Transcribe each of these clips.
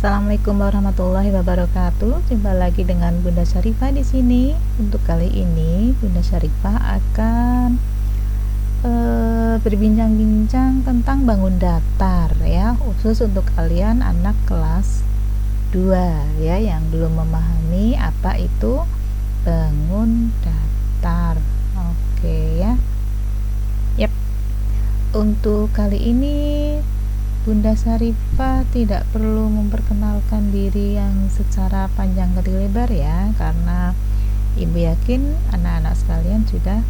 Assalamualaikum warahmatullahi wabarakatuh. Jumpa lagi dengan Bunda Syarifah di sini. Untuk kali ini Bunda Syarifah akan berbincang-bincang tentang bangun datar ya, khusus untuk kalian anak kelas 2 ya yang belum memahami apa itu bangun datar. Oke ya. Yap. Untuk kali ini Bunda Syarifah tidak perlu memperkenalkan diri yang secara panjang kali lebar ya, karena Ibu yakin anak-anak sekalian sudah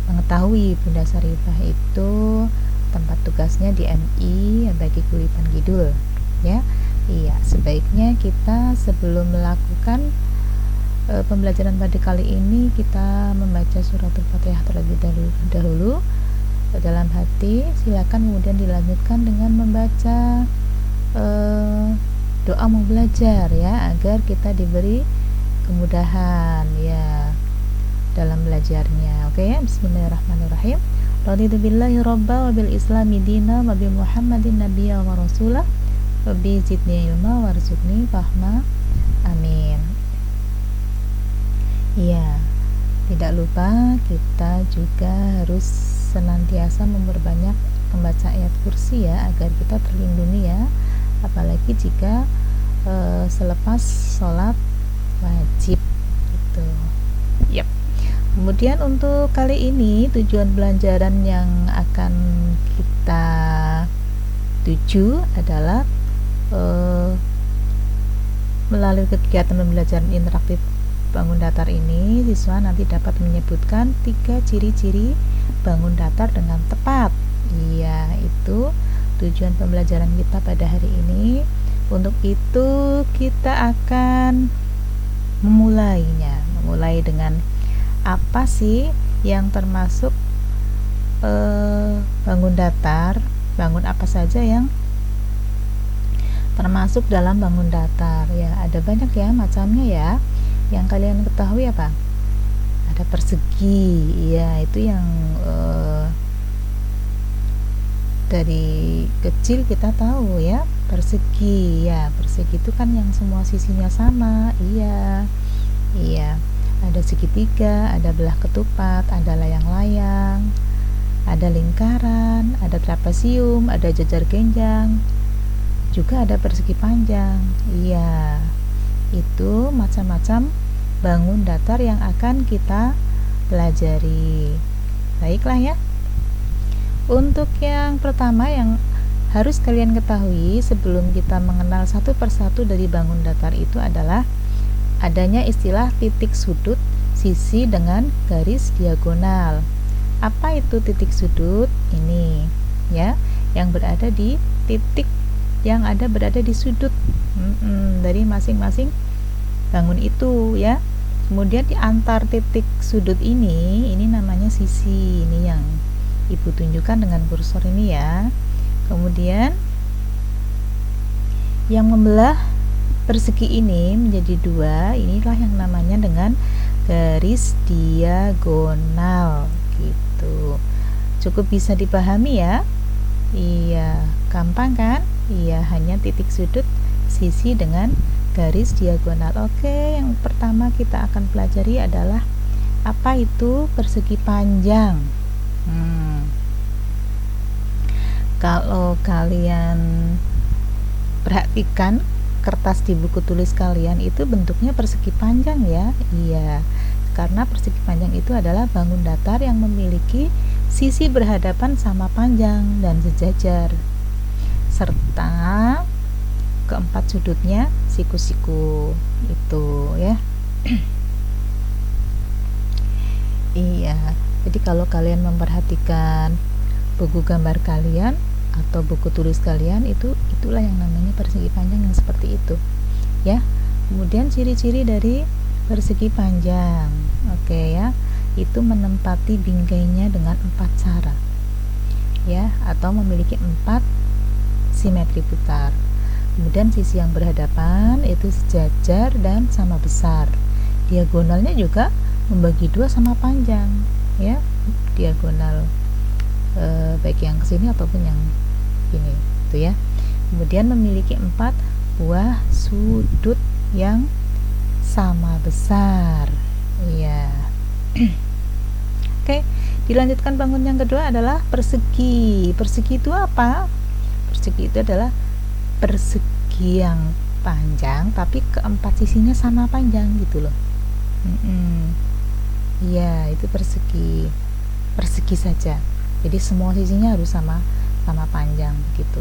mengetahui Bunda Syarifah itu tempat tugasnya di MI bagi Kulipan Kidul ya. Iya, sebaiknya kita sebelum melakukan pembelajaran pada kali ini kita membaca suratul Fatihah terlebih dahulu dalam hati. Silakan kemudian dilanjutkan dengan membaca doa mau belajar ya, agar kita diberi kemudahan ya dalam belajarnya. Oke ya, bismillahirrahmanirrahim. Raditu billahi robba wa bil islami dina wa bi muhammadin nabiyya wa rasulah wa bi zidni ilma warzuqni fahma, amin. Iya, tidak lupa kita juga harus senantiasa memperbanyak membaca ayat kursi ya, agar kita terlindungi ya, apalagi jika selepas sholat wajib gitu. Yap. Kemudian untuk kali ini tujuan pelajaran yang akan kita tuju adalah melalui kegiatan pembelajaran interaktif bangun datar ini, siswa nanti dapat menyebutkan 3 ciri-ciri bangun datar dengan tepat. Iya, itu tujuan pembelajaran kita pada hari ini. Untuk itu kita akan memulai dengan apa sih yang termasuk bangun datar, bangun apa saja yang termasuk dalam bangun datar ya. Ada banyak ya macamnya ya. Yang kalian ketahui apa? Ada persegi, ya itu yang dari kecil kita tahu ya, persegi ya. Persegi itu kan yang semua sisinya sama. Iya. Ada segitiga, ada belah ketupat, ada layang-layang, ada lingkaran, ada trapesium, ada jajar genjang, juga ada persegi panjang. Iya, itu macam-macam bangun datar yang akan kita pelajari. Baiklah ya. Untuk yang pertama yang harus kalian ketahui sebelum kita mengenal satu persatu dari bangun datar itu adalah adanya istilah titik sudut sisi dengan garis diagonal. Apa itu titik sudut? Ini ya, yang berada di titik yang berada di sudut dari masing-masing bangun itu ya. Kemudian di antar titik sudut ini namanya sisi. Ini yang Ibu tunjukkan dengan kursor ini ya. Kemudian yang membelah persegi ini menjadi 2, inilah yang namanya dengan garis diagonal gitu. Cukup bisa dipahami ya? Iya, gampang kan? Iya, hanya titik sudut sisi dengan garis diagonal. Oke, yang pertama kita akan pelajari adalah apa itu persegi panjang. Kalau kalian perhatikan kertas di buku tulis kalian itu bentuknya persegi panjang ya. Iya, karena persegi panjang itu adalah bangun datar yang memiliki sisi berhadapan sama panjang dan sejajar, serta keempat sudutnya siku-siku itu ya. Iya, jadi kalau kalian memperhatikan buku gambar kalian atau buku tulis kalian itulah yang namanya persegi panjang yang seperti itu ya. Kemudian ciri-ciri dari persegi panjang, oke ya, itu menempati binggainya dengan 4 cara ya, atau memiliki 4 simetri putar. Kemudian sisi yang berhadapan itu sejajar dan sama besar. Diagonalnya juga membagi 2 sama panjang ya, diagonal baik yang kesini ataupun yang ini itu ya. kemudian memiliki 4 buah sudut yang sama besar. Iya. Oke, dilanjutkan bangun yang kedua adalah persegi. Persegi itu apa? Persegi itu adalah persegi yang panjang tapi keempat sisinya sama panjang gitu loh. Iya, itu persegi. Persegi saja. Jadi semua sisinya harus sama panjang gitu.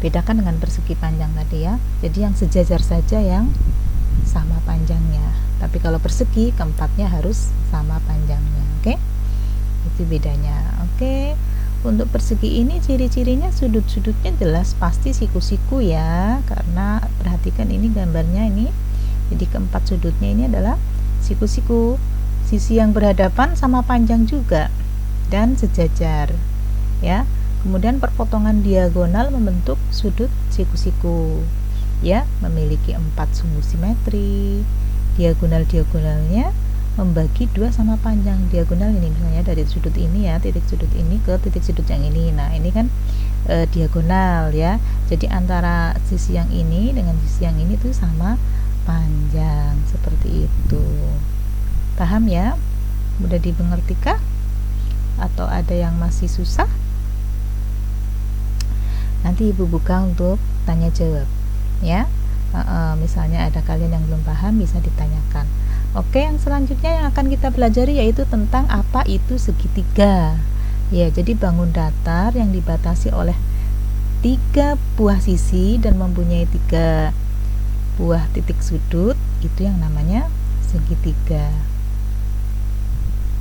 Bedakan dengan persegi panjang tadi ya. Jadi yang sejajar saja yang sama panjangnya. Tapi kalau persegi keempatnya harus sama panjangnya. Oke? Itu bedanya. Oke. Untuk persegi ini ciri-cirinya sudut-sudutnya jelas pasti siku-siku ya, karena perhatikan ini gambarnya ini. Jadi keempat sudutnya ini adalah siku-siku. Sisi yang berhadapan sama panjang juga dan sejajar. Ya. Kemudian perpotongan diagonal membentuk sudut siku-siku. Ya, memiliki 4 sumbu simetri. Diagonal-diagonalnya membagi 2 sama panjang. Diagonal ini misalnya dari sudut ini ya, titik sudut ini ke titik sudut yang ini. Nah, ini kan diagonal ya. Jadi antara sisi yang ini dengan sisi yang ini tuh sama panjang, seperti itu. Paham ya? Mudah dimengertikah? Atau ada yang masih susah? Nanti Ibu buka untuk tanya jawab ya. Misalnya ada kalian yang belum paham bisa ditanyakan. Oke, yang selanjutnya yang akan kita pelajari yaitu tentang apa itu segitiga. Ya, jadi bangun datar yang dibatasi oleh 3 buah sisi dan mempunyai 3 buah titik sudut itu yang namanya segitiga.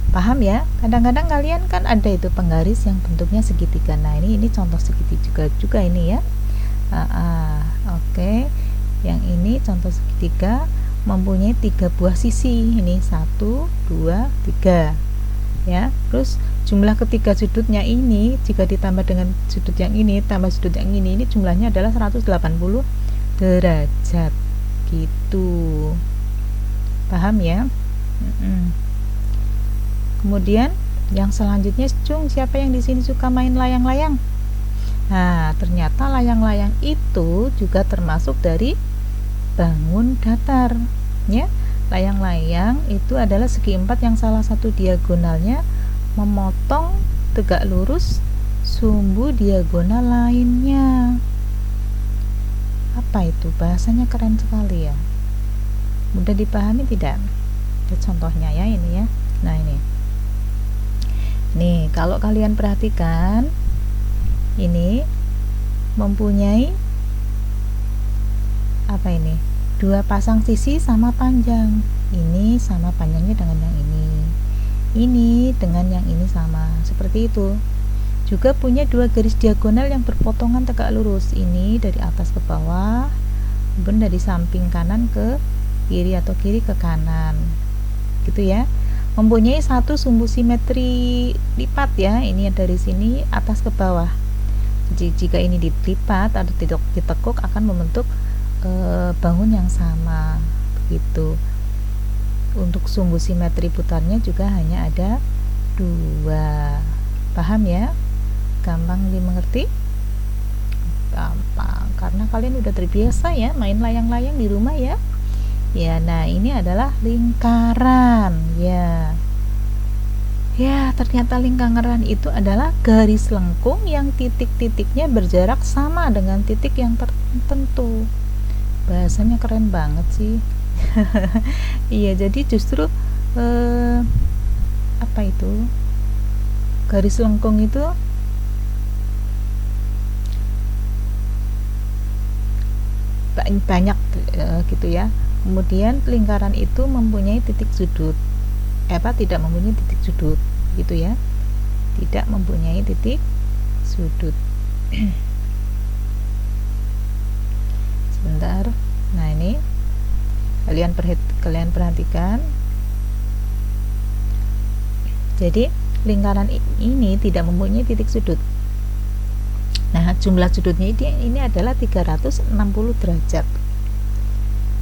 Paham ya? Kadang-kadang kalian kan ada itu penggaris yang bentuknya segitiga. Nah, ini contoh segitiga juga ini ya. Oke. Yang ini contoh segitiga mempunyai 3 buah sisi. Ini 1, 2, 3. Ya. Terus jumlah ketiga sudutnya ini jika ditambah dengan sudut yang ini tambah sudut yang ini jumlahnya adalah 180 derajat. Gitu. Paham ya? Kemudian yang selanjutnya, Cung, siapa yang di sini suka main layang-layang? Nah, ternyata layang-layang itu juga termasuk dari bangun datar ya. Layang-layang itu adalah segi 4 yang salah satu diagonalnya memotong tegak lurus sumbu diagonal lainnya. Apa itu? Bahasanya keren sekali ya. Mudah dipahami tidak? Lihat contohnya ya ini ya. Nah, nih kalau kalian perhatikan ini mempunyai apa ini? 2 pasang sisi sama panjang. Ini sama panjangnya dengan yang ini. Ini dengan yang ini sama. Seperti itu. Juga punya 2 garis diagonal yang berpotongan tegak lurus. Ini dari atas ke bawah, kemudian dari samping kanan ke kiri atau kiri ke kanan. Gitu ya. Mempunyai 1 sumbu simetri lipat ya. Ini dari sini atas ke bawah. Jadi jika ini dilipat atau ditekuk akan membentuk bangun yang sama begitu. Untuk sumbu simetri putarnya juga hanya ada 2. Paham ya? Gampang dimengerti? Gampang karena kalian udah terbiasa ya main layang-layang di rumah ya. Ya, nah ini adalah lingkaran ya. Ya, ternyata lingkaran itu adalah garis lengkung yang titik-titiknya berjarak sama dengan titik yang tertentu. Bahasanya keren banget sih. Iya, jadi justru apa itu? Garis lengkung itu banyak gitu ya. Kemudian lingkaran itu mempunyai titik sudut. Tidak mempunyai titik sudut gitu ya. Tidak mempunyai titik sudut. Sebentar. Nah, ini kalian perhatikan. Jadi lingkaran ini tidak mempunyai titik sudut. Nah, jumlah sudutnya ini adalah 360 derajat.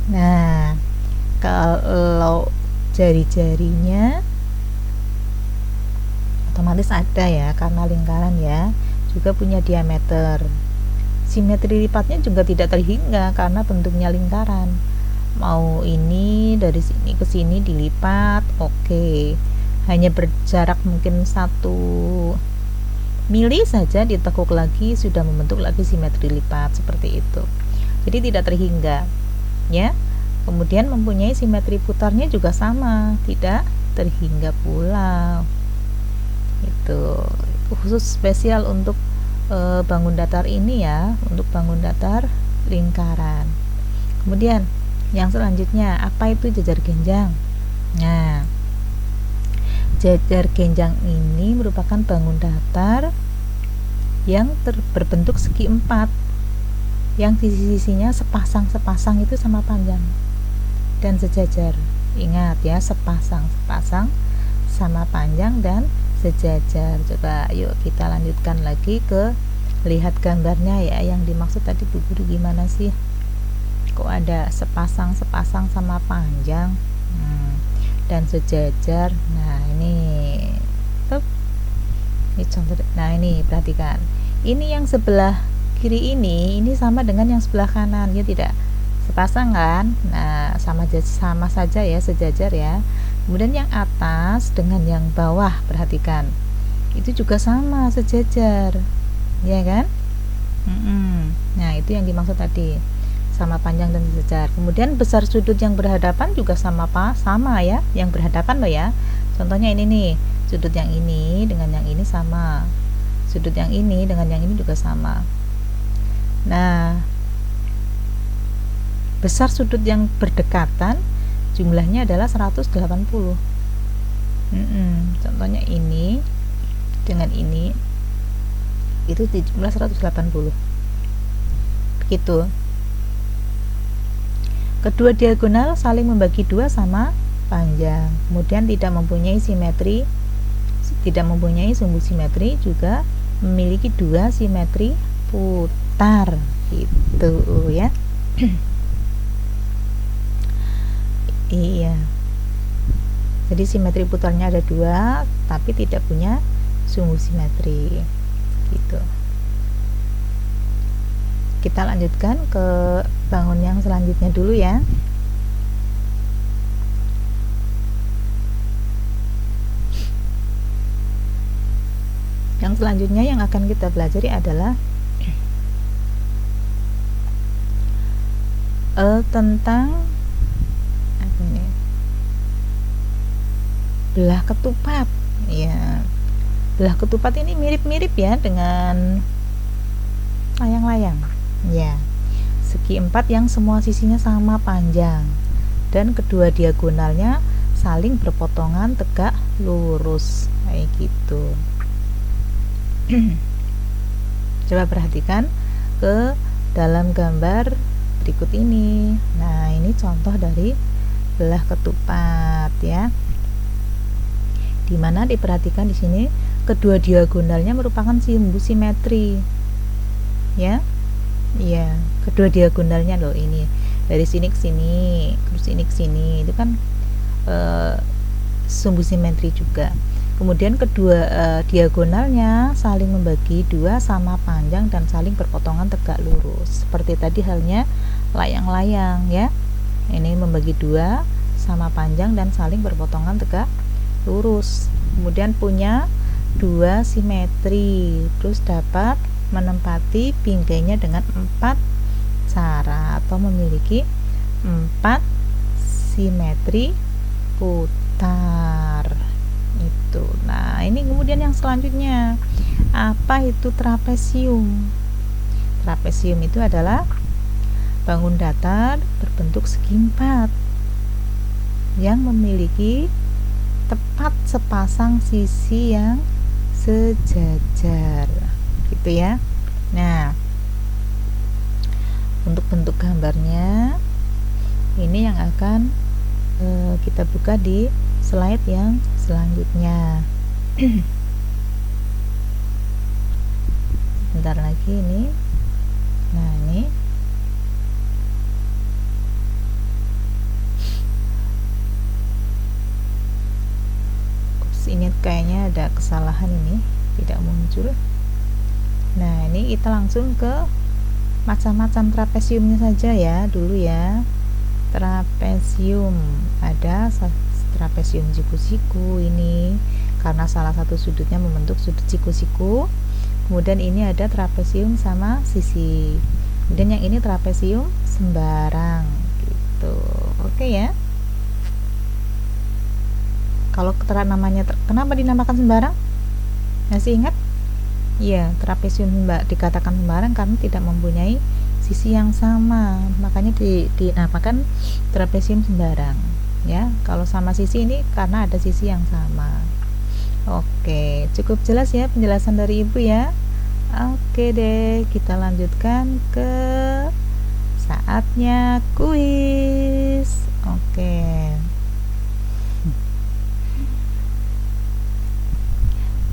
Nah, kalau jari-jarinya otomatis ada ya karena lingkaran ya. juga punya diameter. Simetri lipatnya juga tidak terhingga karena bentuknya lingkaran. Mau ini dari sini ke sini dilipat, oke. Hanya berjarak mungkin 1 mili saja, ditekuk lagi sudah membentuk lagi simetri lipat seperti itu. Jadi tidak terhingga, ya. Kemudian mempunyai simetri putarnya juga sama, tidak terhingga pula. Itu khusus spesial untuk bangun datar ini ya, untuk bangun datar lingkaran. Kemudian yang selanjutnya, apa itu jajar genjang? Nah, jajar genjang ini merupakan bangun datar yang berbentuk segi 4, yang sisi-sisinya sepasang itu sama panjang dan sejajar. Ingat ya, sepasang sama panjang dan sejajar. Coba yuk kita lanjutkan lagi ke lihat gambarnya ya. Yang dimaksud tadi Bu Guru gimana sih? Kok ada sepasang sama panjang dan sejajar? Nah ini contoh. Nah ini perhatikan, ini yang sebelah kiri ini sama dengan yang sebelah kanan, ya tidak? Sepasang kan? Nah sama saja ya, sejajar ya. Kemudian yang atas dengan yang bawah, perhatikan, itu juga sama, sejajar, ya kan? Nah itu yang dimaksud tadi, sama panjang dan sejajar. Kemudian besar sudut yang berhadapan juga sama ya, yang berhadapan loh ya. Contohnya ini nih, sudut yang ini dengan yang ini sama, sudut yang ini dengan yang ini juga sama. Nah, besar sudut yang berdekatan jumlahnya adalah 180. Contohnya ini dengan ini itu dijumlah 180. Begitu. Kedua diagonal saling membagi 2 sama panjang. Kemudian tidak mempunyai sumbu simetri, juga memiliki 2 simetri putar. Gitu ya. Iya. Jadi simetri putarnya ada 2, tapi tidak punya sumbu simetri. Gitu. Kita lanjutkan ke bangun yang selanjutnya dulu ya. Yang selanjutnya yang akan kita pelajari adalah tentang belah ketupat. Ya, belah ketupat ini mirip-mirip ya dengan layang-layang. Ya, segi 4 yang semua sisinya sama panjang dan kedua diagonalnya saling berpotongan tegak lurus, kayak gitu. Coba perhatikan ke dalam gambar berikut ini. Nah, ini contoh dari belah ketupat ya. Dimana diperhatikan di sini kedua diagonalnya merupakan sumbu simetri. Ya. Iya, kedua diagonalnya loh, ini dari sini ke sini, terus ini ke sini, itu kan sumbu simetri juga. Kemudian kedua diagonalnya saling membagi 2 sama panjang dan saling berpotongan tegak lurus. Seperti tadi halnya layang-layang ya. Ini membagi 2 sama panjang dan saling berpotongan tegak lurus. Kemudian punya 2 simetri, terus dapat menempati pinggainya dengan 4 cara atau memiliki 4 simetri putar. Itu. Nah, ini kemudian yang selanjutnya, apa itu trapesium? Trapesium itu adalah bangun datar berbentuk segi 4 yang memiliki tepat sepasang sisi yang sejajar, gitu ya. Nah, untuk bentuk gambarnya ini yang akan kita buka di slide yang selanjutnya. Bentar lagi ini. Nah, ini ini kayaknya ada kesalahan, ini tidak muncul. Nah, ini kita langsung ke macam-macam trapesiumnya saja ya dulu ya. Trapesium, ada trapesium siku-siku ini karena salah satu sudutnya membentuk sudut siku-siku. Kemudian ini ada trapesium sama sisi. Kemudian yang ini trapesium sembarang gitu. Oke ya. Kalau namanya kenapa dinamakan sembarang? Masih ingat? Iya, trapesium dikatakan sembarang karena tidak mempunyai sisi yang sama, makanya dinamakan trapesium sembarang ya. Kalau sama sisi ini karena ada sisi yang sama. Oke, cukup jelas ya penjelasan dari Ibu ya. Oke deh, kita lanjutkan ke saatnya kuis. Oke.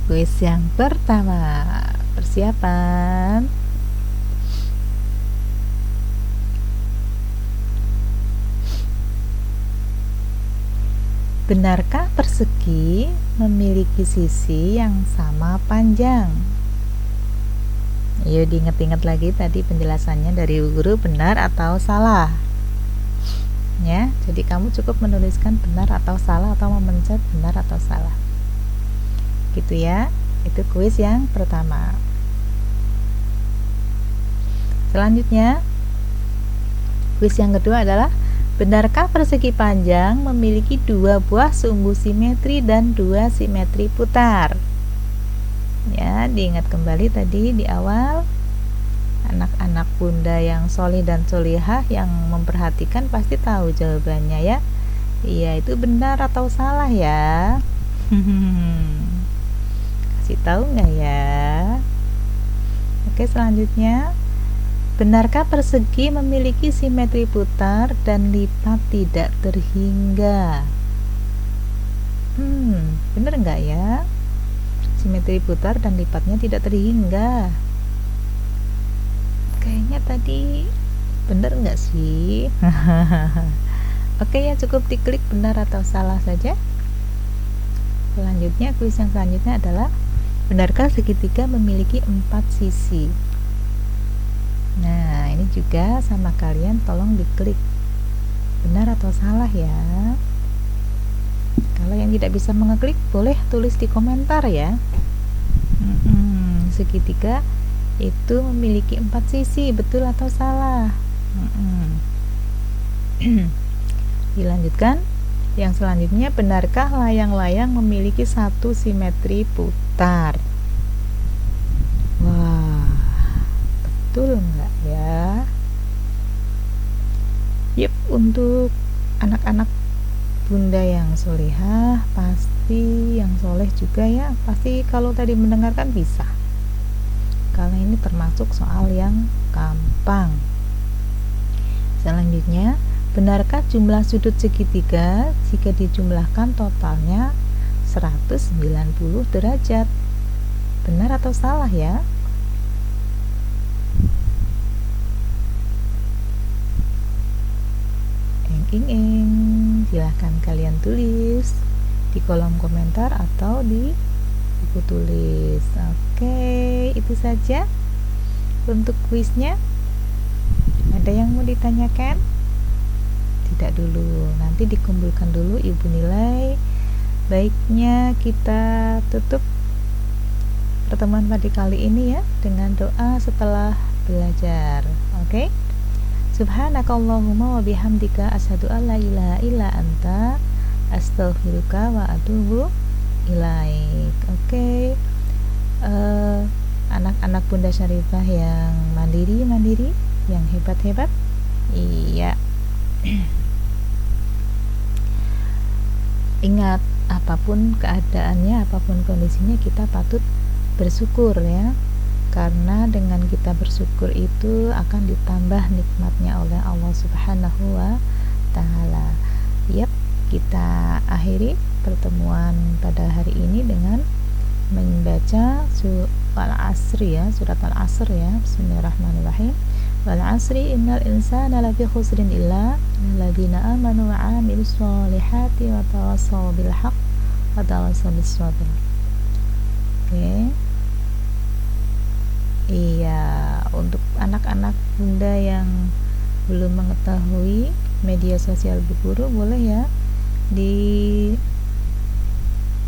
Kuis yang pertama, persiapan. Benarkah persegi memiliki sisi yang sama panjang? Yuk diingat-ingat lagi tadi penjelasannya dari guru, benar atau salah ya. Jadi kamu cukup menuliskan benar atau salah atau memencet benar atau salah gitu ya. Itu kuis yang pertama. Selanjutnya kuis yang kedua adalah benarkah persegi panjang memiliki dua buah sumbu simetri dan dua simetri putar? Ya, diingat kembali tadi di awal, anak-anak bunda yang solih dan solihah yang memperhatikan pasti tahu jawabannya ya. Iya, itu benar atau salah ya? Kasih tahu nggak ya? Oke, selanjutnya, benarkah persegi memiliki simetri putar dan lipat tidak terhingga? Benar nggak ya? Simetri putar dan lipatnya tidak terhingga. Kayaknya tadi benar nggak sih? Oke ya, cukup diklik benar atau salah saja. Selanjutnya, kuis yang selanjutnya adalah benarkah segitiga memiliki 4 sisi? Nah, ini juga sama kalian, tolong diklik benar atau salah ya. Kalau yang tidak bisa mengeklik boleh tulis di komentar ya. Segitiga itu memiliki 4 sisi, betul atau salah? Dilanjutkan. Yang selanjutnya, benarkah layang-layang memiliki satu simetri putar? Wah, betul nggak ya? Yep, untuk anak-anak bunda yang solehah, pasti yang soleh juga ya, pasti kalau tadi mendengarkan bisa. Karena ini termasuk soal yang gampang. Selanjutnya, benarkah jumlah sudut segitiga jika dijumlahkan totalnya 190 derajat? Benar atau salah ya? Silahkan kalian tulis di kolom komentar atau di buku tulis. Oke, itu saja untuk kuisnya. Ada yang mau ditanyakan? Tidak dulu, nanti dikumpulkan dulu Ibu nilai. Baiknya kita tutup pertemuan pada kali ini ya dengan doa setelah belajar. Oke? Subhanakallahumma wa bihamdika asyhadu an la ilaha illa anta astaghfiruka wa atubu ilaik. Oke. Anak-anak Bunda Syarifah yang mandiri, yang hebat-hebat. Iya. Ingat, apapun keadaannya, apapun kondisinya, kita patut bersyukur ya. Karena dengan kita bersyukur itu akan ditambah nikmatnya oleh Allah Subhanahu wa Ta'ala. Yap, kita akhiri pertemuan pada hari ini dengan membaca surat Al-Asr ya, surat Al-Asr ya. Bismillahirrahmanirrahim. Wal 'asri innal insana lafi khusrin illa alladzina amanu wa 'amilus solihati wa tawassaw bil haqq wa tawassaw bis sabr. Oke. Iya, untuk anak-anak bunda yang belum mengetahui media sosial Bu Guru, boleh ya di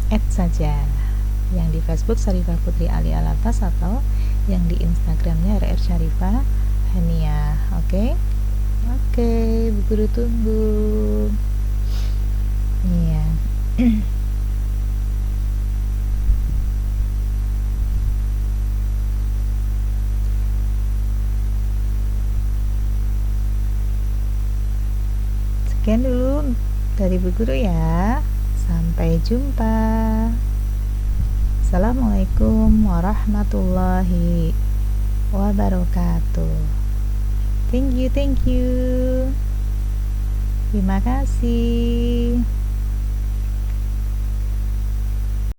add saja, yang di Facebook Syarifah Putri Ali Alatas atau yang di Instagramnya RR Syarifah Hania. Oke, oke, Bu Guru tunggu. Iya. Sekian dulu dari Bu Guru ya. Sampai jumpa. Assalamualaikum warahmatullahi wabarakatuh. Thank you. Terima kasih.